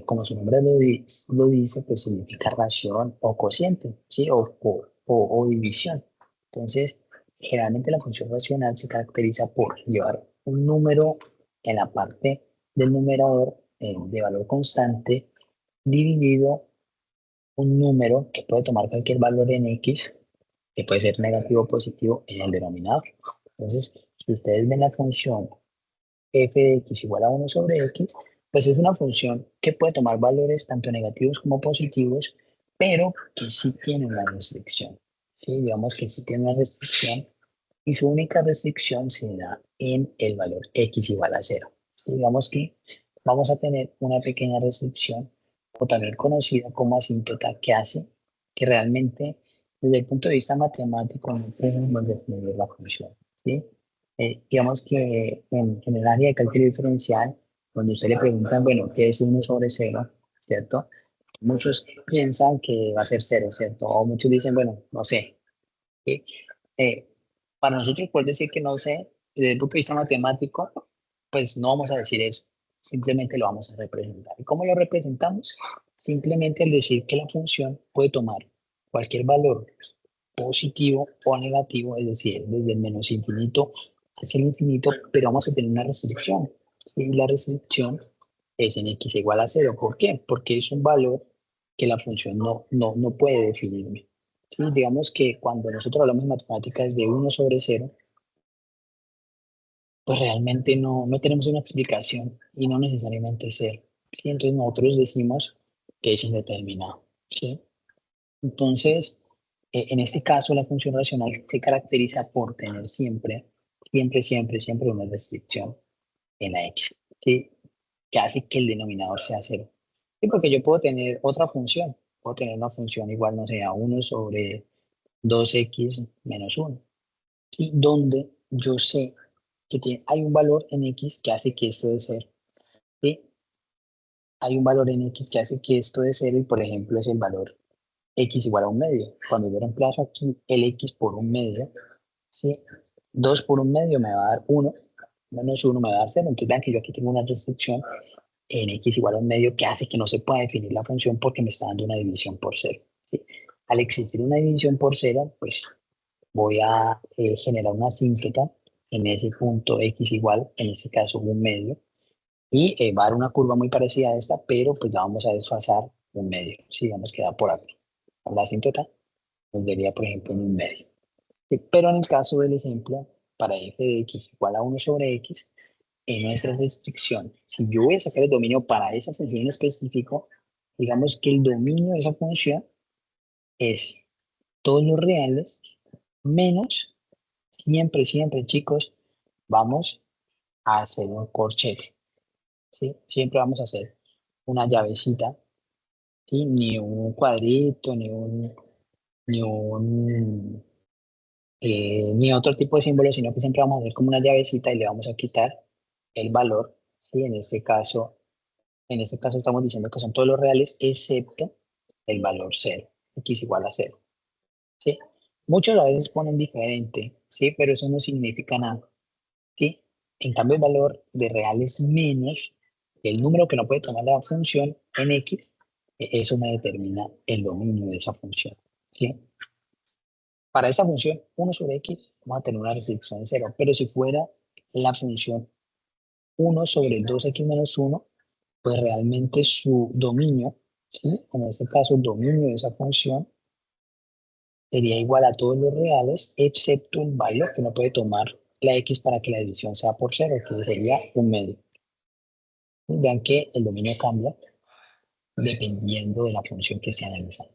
como su nombre lo dice, pues significa ración o cociente, ¿sí? O división. Entonces, generalmente la función racional se caracteriza por llevar un número en la parte del numerador de valor constante dividido un número que puede tomar cualquier valor en X, que puede ser negativo o positivo en el denominador. Entonces, si ustedes ven la función f de x igual a 1 sobre x, pues es una función que puede tomar valores tanto negativos como positivos, pero que sí tiene una restricción. ¿Sí? Digamos que sí tiene una restricción y su única restricción se da en el valor x igual a 0. ¿Sí? Digamos que vamos a tener una pequeña restricción, o también conocida como asíntota, que hace que realmente, desde el punto de vista matemático, no podemos definir la función. ¿Sí? Digamos que en el área de cálculo diferencial, cuando usted le preguntan, bueno, ¿qué es 1 sobre 0? ¿Cierto? Muchos piensan que va a ser 0, ¿cierto? O muchos dicen, bueno, no sé. ¿Sí? Eh, para nosotros poder decir que no sé, desde el punto de vista matemático, pues no vamos a decir eso. Simplemente lo vamos a representar. ¿Y cómo lo representamos? Simplemente al decir que la función puede tomar cualquier valor positivo o negativo, es decir, desde el menos infinito hacia el infinito, pero vamos a tener una restricción. Y la restricción es en x igual a 0. ¿Por qué? Porque es un valor que la función no puede definirme. ¿Sí? Digamos que cuando nosotros hablamos de matemáticas de 1 sobre 0, pues realmente no tenemos una explicación y no necesariamente es 0. ¿Sí? Entonces nosotros decimos que es indeterminado. ¿Sí? Entonces, en este caso, la función racional se caracteriza por tener siempre una restricción en la x, ¿sí? Que hace que el denominador sea 0. Sí, porque yo puedo tener otra función, puedo tener una función igual, no sé, a 1 sobre 2x menos 1, y donde yo sé que hay un valor en x que hace que esto de 0, ¿sí? Hay un valor en x que hace que esto de 0 y, por ejemplo, es el valor x igual a un medio. Cuando yo reemplazo aquí el x por un medio, ¿sí? 2 por un medio me va a dar 1, menos 1 me va a dar 0. Entonces vean que yo aquí tengo una restricción en x igual a un medio que hace que no se pueda definir la función porque me está dando una división por 0. ¿Sí? Al existir una división por 0, pues voy a generar una asíntota en ese punto x igual, en este caso un medio, y va a dar una curva muy parecida a esta, pero pues la vamos a desfasar un medio, ¿sí? Digamos que da por aquí. la asíntota nos daría, por ejemplo, en un medio. Pero en el caso del ejemplo, para f de x igual a 1 sobre x, en esa restricción, si yo voy a sacar el dominio para esa función en específico, digamos que el dominio de esa función es todos los reales menos, siempre, chicos, vamos a hacer un corchete, ¿sí? Siempre vamos a hacer una llavecita, ¿sí? Ni un cuadrito, ni un, ni otro tipo de símbolo, sino que siempre vamos a hacer como una llavecita y le vamos a quitar el valor, ¿sí? En este caso estamos diciendo que son todos los reales excepto el valor 0, x igual a 0, ¿sí? Muchos a veces ponen diferente, ¿sí? Pero eso no significa nada, ¿sí? En cambio, el valor de reales menos el número que no puede tomar la función en x, eso me determina el dominio de esa función, ¿sí? Para esa función 1 sobre x vamos a tener una restricción de 0, pero si fuera la función 1 sobre 2x menos 1, pues realmente su dominio, ¿sí? En este caso el dominio de esa función sería igual a todos los reales, excepto el valor que no puede tomar la x para que la división sea por 0, que sería un medio. Y vean que el dominio cambia dependiendo de la función que esté analizando.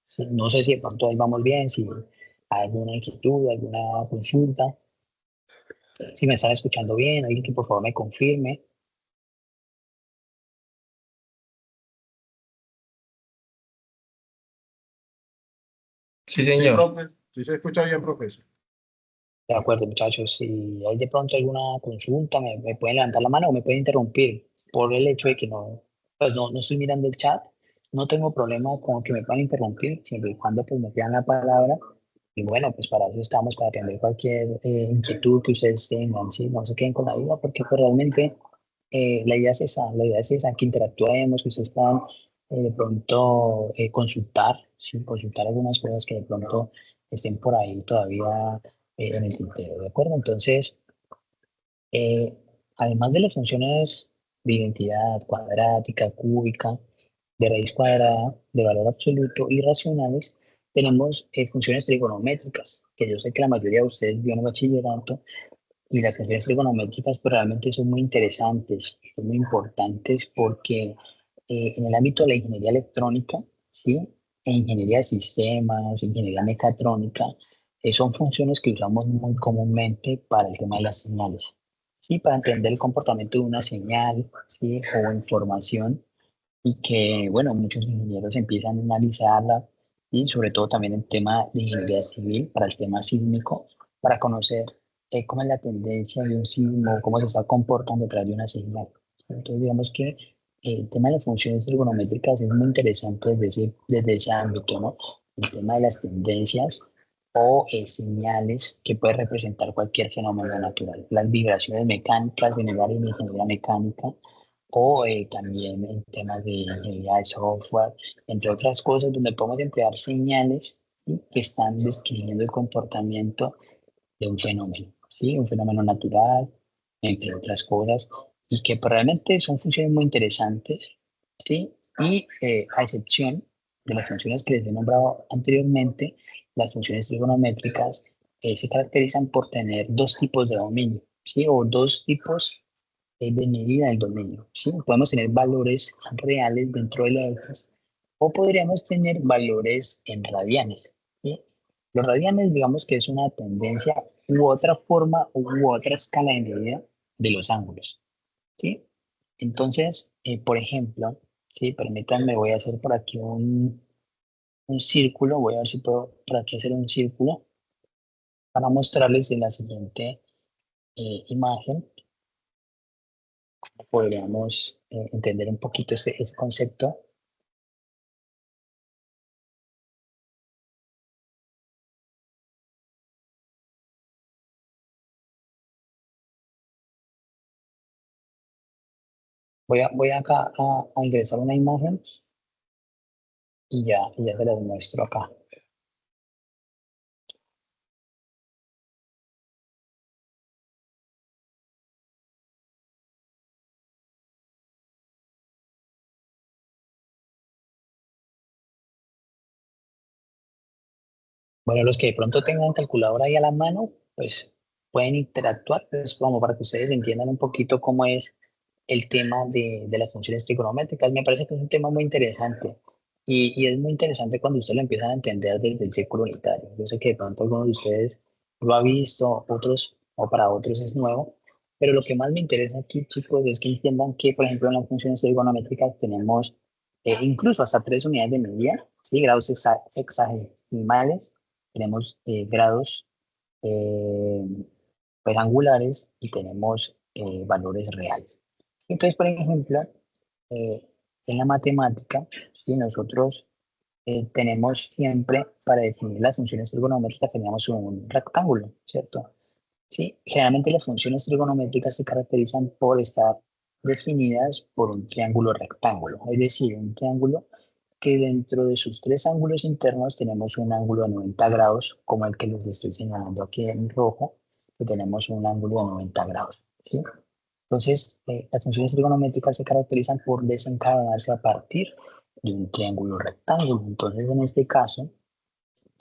¿Sí? No sé si de pronto ahí vamos bien, si hay alguna inquietud, alguna consulta, si me están escuchando bien, alguien que por favor me confirme. Sí, Sí, señor. profe. Sí se escucha bien, profesor. De acuerdo, muchachos, si hay de pronto alguna consulta, me pueden levantar la mano o me pueden interrumpir por el hecho de que no, pues no estoy mirando el chat. No tengo problema con que me puedan interrumpir, siempre y cuando pues me pidan la palabra. Y bueno, pues para eso estamos, para atender cualquier inquietud que ustedes tengan, ¿sí? No se queden con la duda, porque pues, realmente la idea es esa, que interactuemos, que ustedes puedan de pronto consultar, ¿sí? Consultar algunas cosas que de pronto estén por ahí todavía en el tintero, ¿de acuerdo? Entonces, eh, además de las funciones de identidad cuadrática, cúbica, de raíz cuadrada, de valor absoluto y racionales, tenemos funciones trigonométricas, que yo sé que la mayoría de ustedes vio en bachillerato, y las funciones trigonométricas pues, realmente son muy interesantes, son muy importantes porque en el ámbito de la ingeniería electrónica, ¿sí? E ingeniería de sistemas, ingeniería mecatrónica, son funciones que usamos muy comúnmente para el tema de las señales, ¿sí? Para entender el comportamiento de una señal, ¿sí? O información y que, bueno, muchos ingenieros empiezan a analizarla y sobre todo también el tema de ingeniería civil para el tema sísmico, para conocer cómo es la tendencia de un sismo, cómo se está comportando detrás de una señal. Entonces, digamos que el tema de las funciones trigonométricas es muy interesante desde ese ámbito, ¿no? El tema de las tendencias o señales que puede representar cualquier fenómeno natural. Las vibraciones mecánicas, generales de ingeniería mecánica, o también en temas de ingeniería de software, entre otras cosas, donde podemos emplear señales, ¿sí? Que están describiendo el comportamiento de un fenómeno, ¿sí? Un fenómeno natural, entre otras cosas, y que pues, realmente son funciones muy interesantes, ¿sí? Y a excepción de las funciones que les he nombrado anteriormente, las funciones trigonométricas se caracterizan por tener dos tipos de dominio, ¿sí? O dos tipos de medida del dominio, ¿sí? Podemos tener valores reales dentro de la X o podríamos tener valores en radianes, ¿sí? Los radianes, digamos que es una tendencia u otra forma u otra escala de medida de los ángulos, ¿sí? Entonces, por ejemplo, ¿sí? Permítanme, voy a hacer por aquí un círculo, voy a ver si puedo por aquí hacer un círculo para mostrarles en la siguiente imagen. Podríamos entender un poquito ese concepto. Voy acá a ingresar una imagen y ya se las muestro acá. Bueno, los que de pronto tengan calculadora ahí a la mano, pues pueden interactuar, pues como para que ustedes entiendan un poquito cómo es el tema de las funciones trigonométricas. Me parece que es un tema muy interesante y es muy interesante cuando ustedes lo empiezan a entender desde el círculo unitario. Yo sé que de pronto algunos de ustedes lo ha visto, otros o para otros es nuevo, pero lo que más me interesa aquí, chicos, es que entiendan que, por ejemplo, en las funciones trigonométricas tenemos incluso hasta 3 unidades de medida, ¿sí? Grados hexagesimales, tenemos grados eh, pues, angulares y tenemos valores reales. Entonces, por ejemplo, eh, en la matemática, si nosotros tenemos siempre, para definir las funciones trigonométricas, teníamos un rectángulo, ¿cierto? Sí, generalmente las funciones trigonométricas se caracterizan por estar definidas por un triángulo rectángulo, es decir, un triángulo que dentro de sus 3 ángulos internos tenemos un ángulo de 90 grados, como el que les estoy señalando aquí en rojo, que tenemos un ángulo de 90 grados. ¿Sí? Entonces, las funciones trigonométricas se caracterizan por desencadenarse a partir de un triángulo rectángulo. Entonces, en este caso,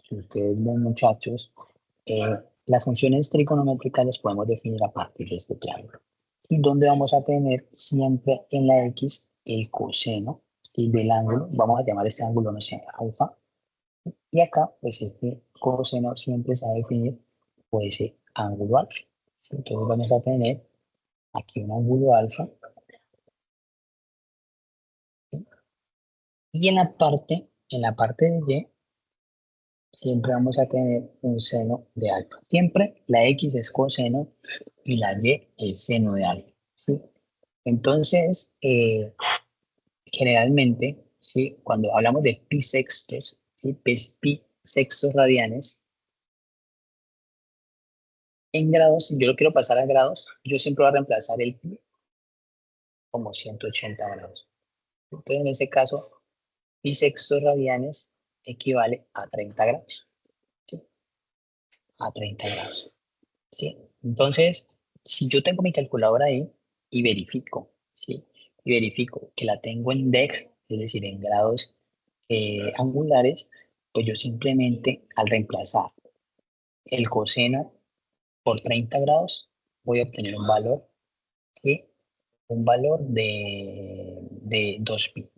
si ustedes ven, muchachos, eh, las funciones trigonométricas las podemos definir a partir de este triángulo. Y donde vamos a tener siempre en la X el coseno y del ángulo, vamos a llamar este ángulo, no sé, alfa. Y acá, pues este coseno siempre se va a definir por ese ángulo alfa. Entonces vamos a tener aquí un ángulo alfa. Y en la parte de Y, siempre vamos a tener un seno de alfa. Siempre la X es coseno y la Y es seno de alfa. ¿Sí? Entonces, generalmente, ¿sí? Cuando hablamos de pi sextos, ¿sí? Pi sextos radianes, en grados, si yo lo quiero pasar a grados, yo siempre voy a reemplazar el pi como 180 grados. Entonces, en este caso, pi sextos radianes equivale a 30 grados. ¿Sí? A 30 grados. ¿Sí? Entonces, si yo tengo mi calculadora ahí y verifico, ¿sí? Y verifico que la tengo en deg, es decir, en grados angulares, pues yo simplemente al reemplazar el coseno por 30 grados voy a obtener un valor, ¿sí? Un valor de 2 pi,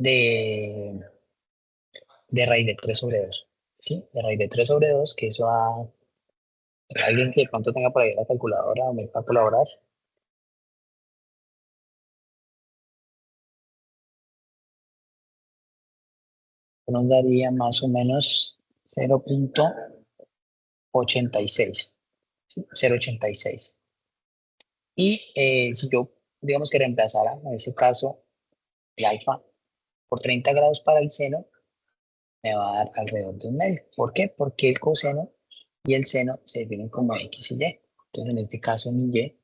de raíz de 3 sobre 2. ¿Sí? De raíz de 3 sobre 2, que eso a alguien que de pronto tenga por ahí la calculadora o me pueda colaborar. Nos daría más o menos 0,86. ¿Sí? 0,86. Y si yo, digamos que reemplazara en ese caso el alfa por 30 grados para el seno, me va a dar alrededor de un medio. ¿Por qué? Porque el coseno y el seno se definen como X y Y. Entonces, en este caso, mi Y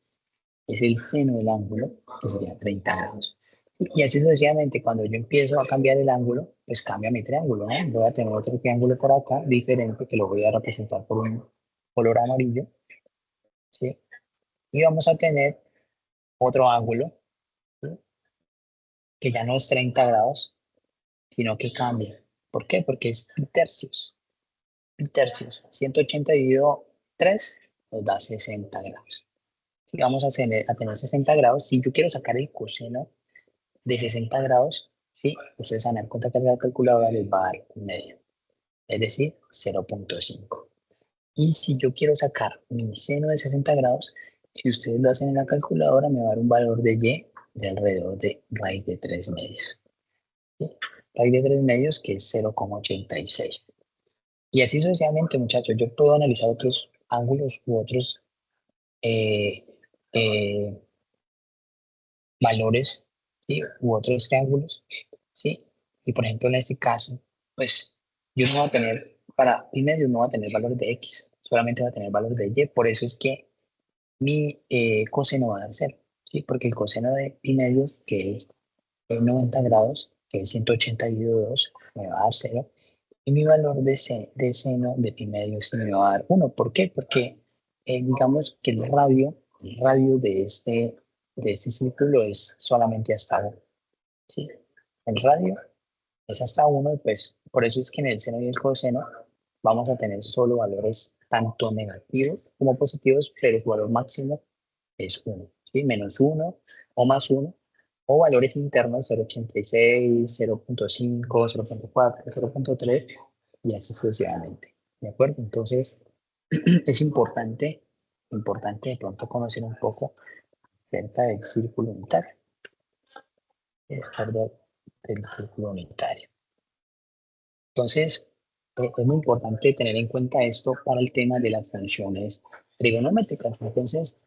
es el seno del ángulo, que sería 30 grados. Y así sucesivamente, cuando yo empiezo a cambiar el ángulo, pues cambia mi triángulo, ¿no? Voy a tener otro triángulo por acá, diferente, que lo voy a representar por un color amarillo, ¿sí? Y vamos a tener otro ángulo, ¿sí? Que ya no es 30 grados, sino que cambia. ¿Por qué? Porque es pi tercios. Pi tercios. 180 dividido 3 nos da 60 grados. Si vamos a tener 60 grados, si yo quiero sacar el coseno de 60 grados, ¿sí? Ustedes van a dar cuenta que la calculadora les va a dar un medio, es decir, 0,5. Y si yo quiero sacar mi seno de 60 grados, si ustedes lo hacen en la calculadora, me va a dar un valor de Y de alrededor de raíz de 3 medios. ¿Sí? Raíz de 3 medios, que es 0,86. Y así sucesivamente, muchachos, yo puedo analizar otros ángulos u otros eh, eh, valores, ¿sí? U otros triángulos, ¿sí? Y por ejemplo, en este caso, pues yo no voy a tener, para pi medio no voy a tener valores de X, solamente voy a tener valores de Y. Por eso es que mi coseno va a dar 0, ¿sí? Porque el coseno de pi medio, que es 90 grados, que es 180 dividido 2, me va a dar 0. Y mi valor de seno de pi medio se me va a dar 1. ¿Por qué? Porque digamos que el radio de este círculo es solamente hasta 1. ¿Sí? El radio es hasta 1 y pues por eso es que en el seno y el coseno vamos a tener solo valores tanto negativos como positivos, pero su valor máximo es 1, ¿sí? Menos 1 o más 1, o valores internos 0.86, 0.5, 0.4, 0.3 y así sucesivamente. ¿De acuerdo? Entonces, es importante de pronto conocer un poco acerca del círculo unitario. Perdón, del círculo unitario. Entonces, es muy importante tener en cuenta esto para el tema de las funciones trigonométricas. Entonces,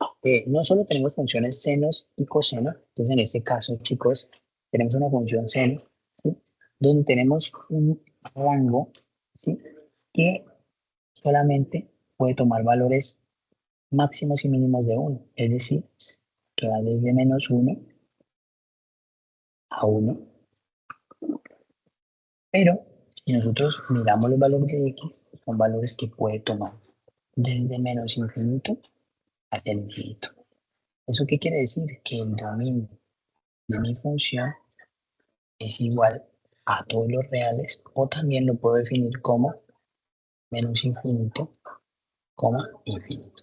no solo tenemos funciones senos y cosenos, entonces en este caso, chicos, tenemos una función seno, ¿sí? Donde tenemos un rango, ¿sí? Que solamente puede tomar valores máximos y mínimos de 1, es decir, que va desde menos 1 a 1. Pero si nosotros miramos los valores de x, son valores que puede tomar desde menos infinito hasta el infinito. ¿Eso qué quiere decir? Que el dominio de mi función es igual a todos los reales, o también lo puedo definir como menos infinito, infinito.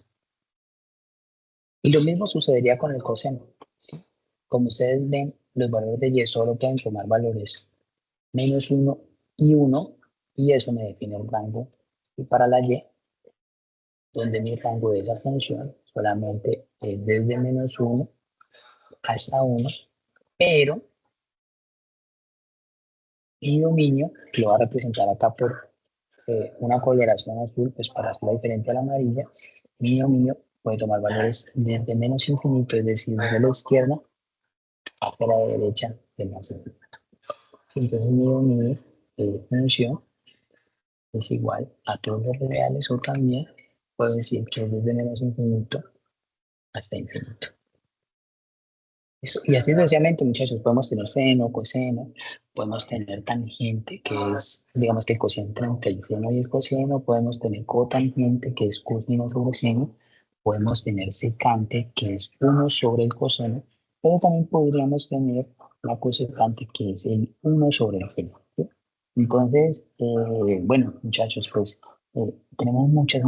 Y lo mismo sucedería con el coseno. Como ustedes ven, los valores de y solo pueden tomar valores menos 1 y 1, y eso me define el rango. Y para la y, donde mi rango de esa función solamente es desde menos 1 hasta 1, pero mi dominio, que lo va a representar acá por una coloración azul, pues para hacerla diferente a la amarilla, mi dominio puede tomar valores desde menos infinito, es decir, desde la izquierda hacia la derecha de más infinito. Entonces mi dominio de función es igual a todos los reales, o también puedo decir que es desde menos infinito hasta infinito. Eso, y así sucesivamente, muchachos, podemos tener seno, coseno, podemos tener tangente, que es, digamos que el cociente entre el seno y el coseno, podemos tener cotangente, que es coseno sobre seno, podemos tener secante, que es 1 sobre el coseno, pero también podríamos tener la cosecante, que es el 1 sobre el seno, ¿sí? Entonces, bueno, muchachos, pues tenemos muchas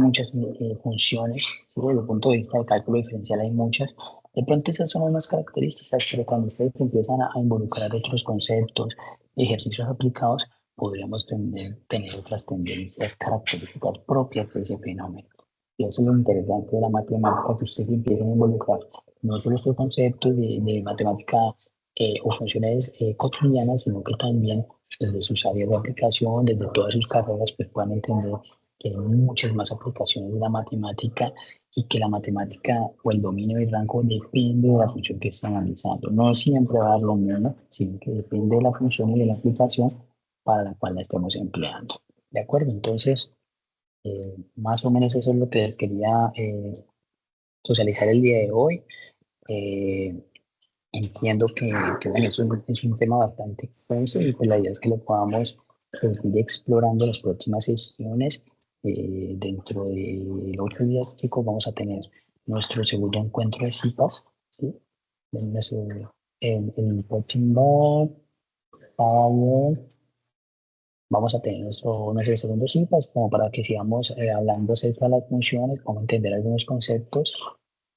funciones, ¿sí? Desde el punto de vista del cálculo diferencial hay muchas. De pronto esas son unas características, pero cuando ustedes empiezan a involucrar otros conceptos, ejercicios aplicados, podríamos tener otras tendencias, características propias de ese fenómeno. Y eso es lo interesante de la matemática, que ustedes empiecen a involucrar no solo estos conceptos de matemática o funciones cotidianas, sino que también desde sus áreas de aplicación, desde todas sus carreras, pues puedan entender que hay muchas más aplicaciones de la matemática y que la matemática o el dominio del rango depende de la función que están analizando. No siempre va a dar lo mismo, sino que depende de la función y de la aplicación para la cual la estemos empleando. ¿De acuerdo? Entonces, más o menos eso es lo que les quería socializar el día de hoy. Eh, Entiendo que bueno, es un tema bastante extenso, y pues la idea es que lo podamos seguir explorando en las próximas sesiones. Dentro de 8 días, chicos, vamos a tener nuestro segundo encuentro de CIPAS, ¿sí? El próximo sábado vamos a tener nuestro segundo CIPAS, como para que sigamos hablando acerca de las funciones, cómo entender algunos conceptos.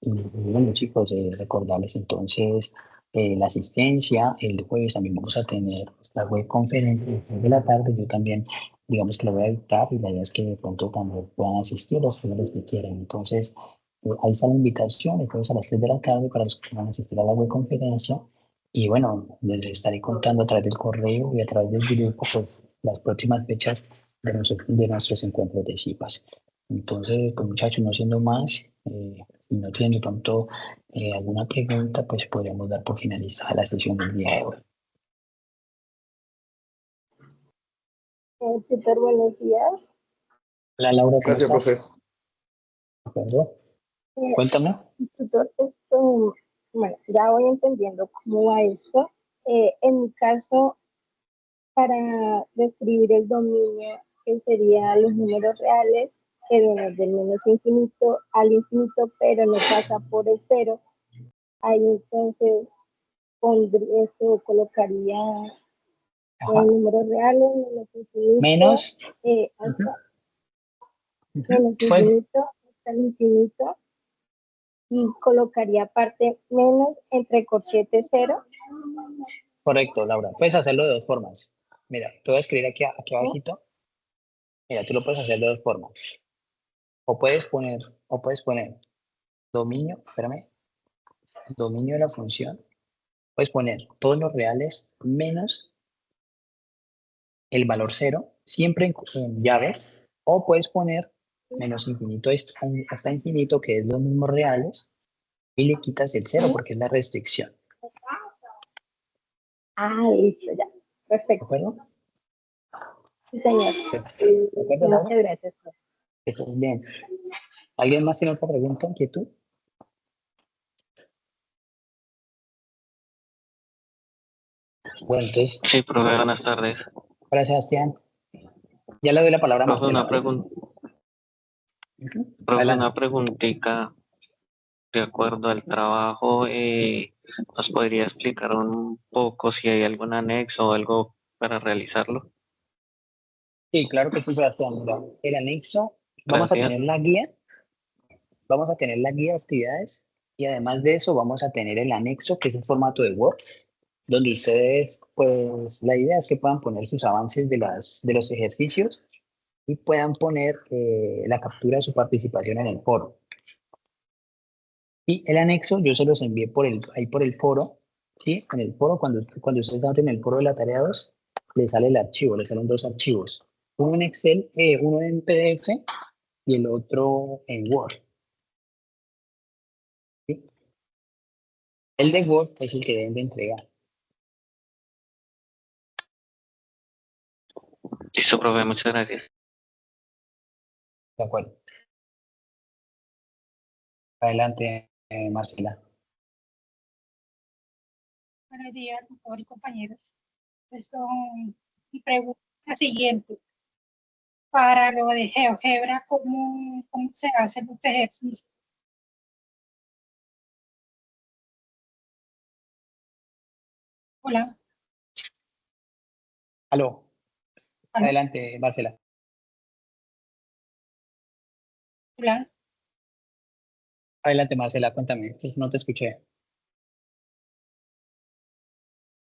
Y bueno, chicos, recordarles entonces la asistencia. El jueves también vamos a tener nuestra web conferencia de la tarde. Yo también, digamos que lo voy a dictar, y la idea es que de pronto también puedan asistir los que quieran. Entonces, ahí está la invitación, el jueves a las 3 de la tarde para los que van a asistir a la web conferencia. Y bueno, les estaré contando a través del correo y a través del grupo, pues, las próximas fechas de nuestros encuentros de CIPAS. Entonces, pues muchachos, no siendo más, si no tienen de pronto alguna pregunta, pues podríamos dar por finalizada la sesión del día de hoy. Tutor, buenos días. Hola Laura, ¿cómo Gracias, estás? profe. ¿De acuerdo? Cuéntame. Tutor, bueno, ya voy entendiendo cómo va esto. En mi caso, para describir el dominio, que serían los números reales, que vienen del menos infinito al infinito, pero no pasa por el cero, ahí entonces colocaría Ajá. números reales, menos infinito, Menos. hasta menos Pues, infinito hasta el infinito y colocaría aparte menos entre corchete 0. correcto, Laura. Puedes hacerlo de dos formas. Mira, te voy a escribir aquí ¿Sí? abajito. Mira, tú lo puedes hacer de dos formas. O puedes poner dominio, espérame, dominio de la función. Puedes poner todos los reales menos el valor 0, siempre en llaves. O puedes poner menos infinito hasta infinito, que es los mismos reales, y le quitas el 0 ¿Sí? porque es la restricción. Ah, listo, ya. ¿De Perfecto. acuerdo? Sí, señor. ¿De acuerdo, Laura? Muchas gracias. Que estés bien. ¿Alguien más tiene otra pregunta, inquietud? Bueno, entonces, Sí, profe, buenas tardes. para Sebastián, ya le doy la palabra a Profe, Marcela, una ¿vale? pregunta, Adelante. una preguntita de acuerdo al trabajo. ¿Nos podría explicar un poco si hay algún anexo o algo para realizarlo? Sí, claro que sí, Sebastián. Mira, el anexo, Gracias. vamos a tener la guía de actividades y además de eso vamos a tener el anexo, que es un formato de Word, donde ustedes, pues la idea es que puedan poner sus avances de los ejercicios y puedan poner la captura de su participación en el foro. Y el anexo yo se los envié ahí por el foro, ¿sí? En el foro, cuando ustedes abren el foro de la tarea 2, les sale el archivo, les salen dos archivos. Uno en Excel, uno en PDF y el otro en Word, ¿sí? El de Word es el que deben de entregar. Listo, profe, muchas gracias. ¿De acuerdo? Adelante, Marcela. Buenos días, doctor y compañeros. Mi pregunta es la siguiente. Para lo de GeoGebra, ¿cómo se hacen los ejercicios? Hola, Aló, aló, adelante, Marcela. hola, Adelante, Marcela, cuéntame, pues no te escuché.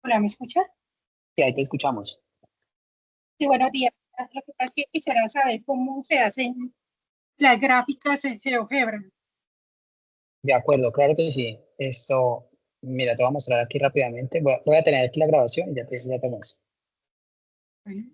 hola, ¿me escuchas? Sí, ahí te escuchamos. Sí, buenos días. Lo que pasa es que quisiera saber cómo se hacen las gráficas en GeoGebra. De acuerdo, claro que sí. Esto, mira, te voy a mostrar aquí rápidamente. Voy a tener aquí la grabación y ya te muestro. Bueno,